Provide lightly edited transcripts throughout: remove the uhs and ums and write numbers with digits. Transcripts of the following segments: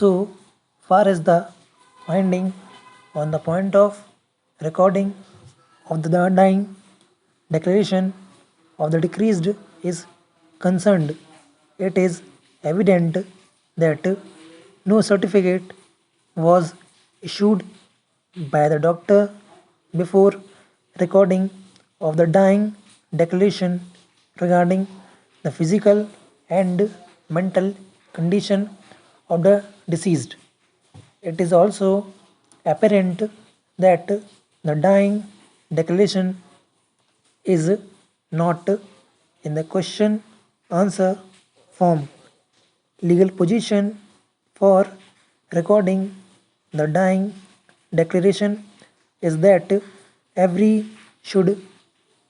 So far as the finding on the point of recording of the dying declaration of the decreased is concerned, it is evident that no certificate was issued by the doctor before recording of the dying declaration regarding the physical and mental condition of the deceased. It is also apparent that the dying declaration is not in the question answer form. Legal position for recording the dying declaration is that every should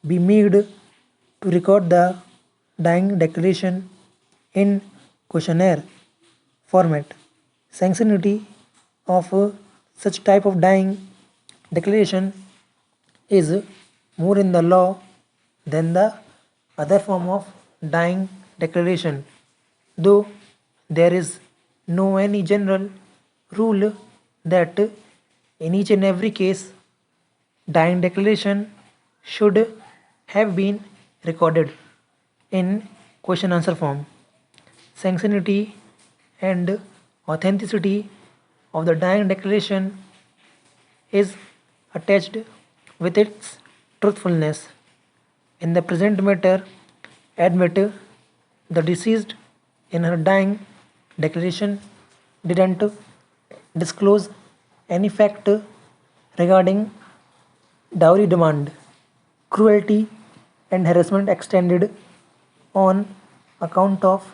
be made to record the dying declaration in questionnaire format. Sanctionity of such type of dying declaration is more in the law than the other form of dying declaration, though there is no any general rule that in each and every case dying declaration should have been recorded in question answer form. Sanctionity and authenticity of the dying declaration is attached with its truthfulness. In the present matter, admit the deceased in her dying declaration didn't disclose any fact regarding dowry demand, cruelty, and harassment extended on account of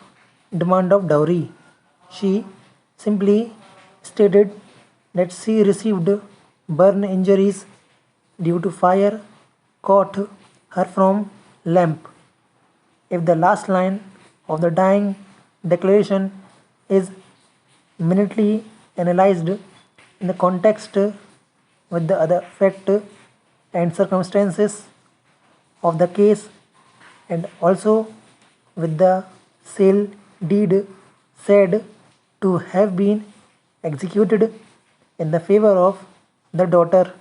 demand of dowry. She simply stated that she received burn injuries due to fire caught her from lamp. If the last line of the dying declaration is minutely analyzed in the context with the other fact and circumstances of the case and also with the sale deed said to have been executed in the favor of the daughter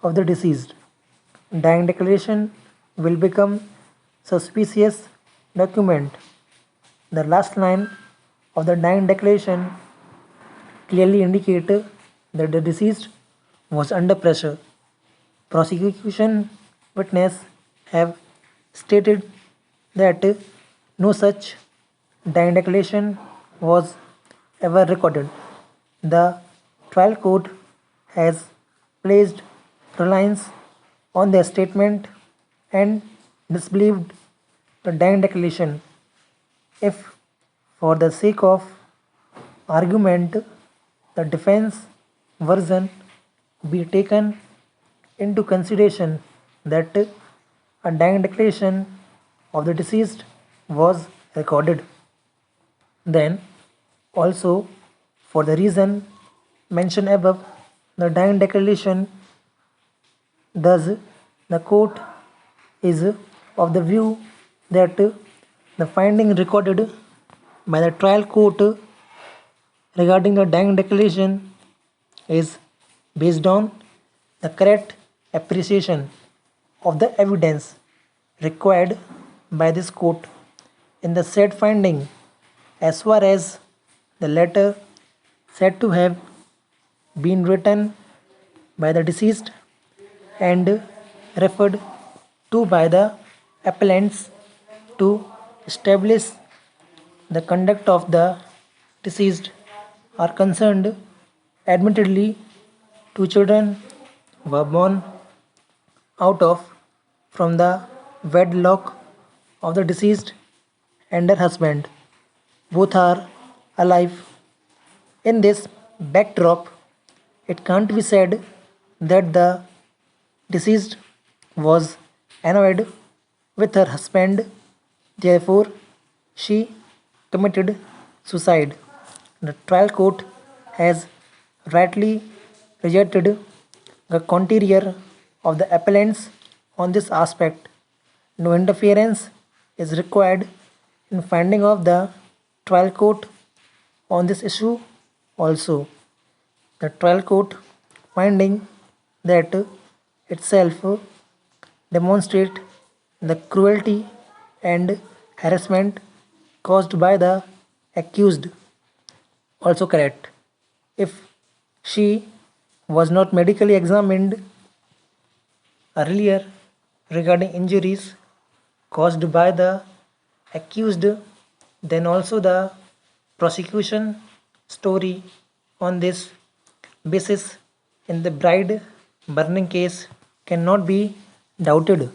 of the deceased, dying declaration will become suspicious document. The last line of the dying declaration clearly indicate that the deceased was under pressure. Prosecution witness have stated that no such dying declaration was ever recorded. The trial court has placed reliance on their statement and disbelieved the dying declaration. If, for the sake of argument, the defense version be taken into consideration that a dying declaration of the deceased was recorded, then also for the reason mentioned above, the dying declaration, thus the court is of the view that the finding recorded by the trial court regarding the dying declaration is based on the correct appreciation of the evidence required by this court in the said finding as far as the letter said to have been written by the deceased and referred to by the appellants to establish the conduct of the deceased are concerned. Admittedly, two children were born out of from the wedlock of the deceased and her husband. Both are alive. In this backdrop, it can't be said that the deceased was annoyed with her husband, therefore, she committed suicide. The trial court has rightly rejected the contrary of the appellants on this aspect. No interference is required in finding of the trial court on this issue Also, the trial court finding that itself demonstrate the cruelty and harassment caused by the accused. Also correct. If she was not medically examined earlier regarding injuries caused by the accused, then also the prosecution story on this basis in the bride burning case cannot be doubted.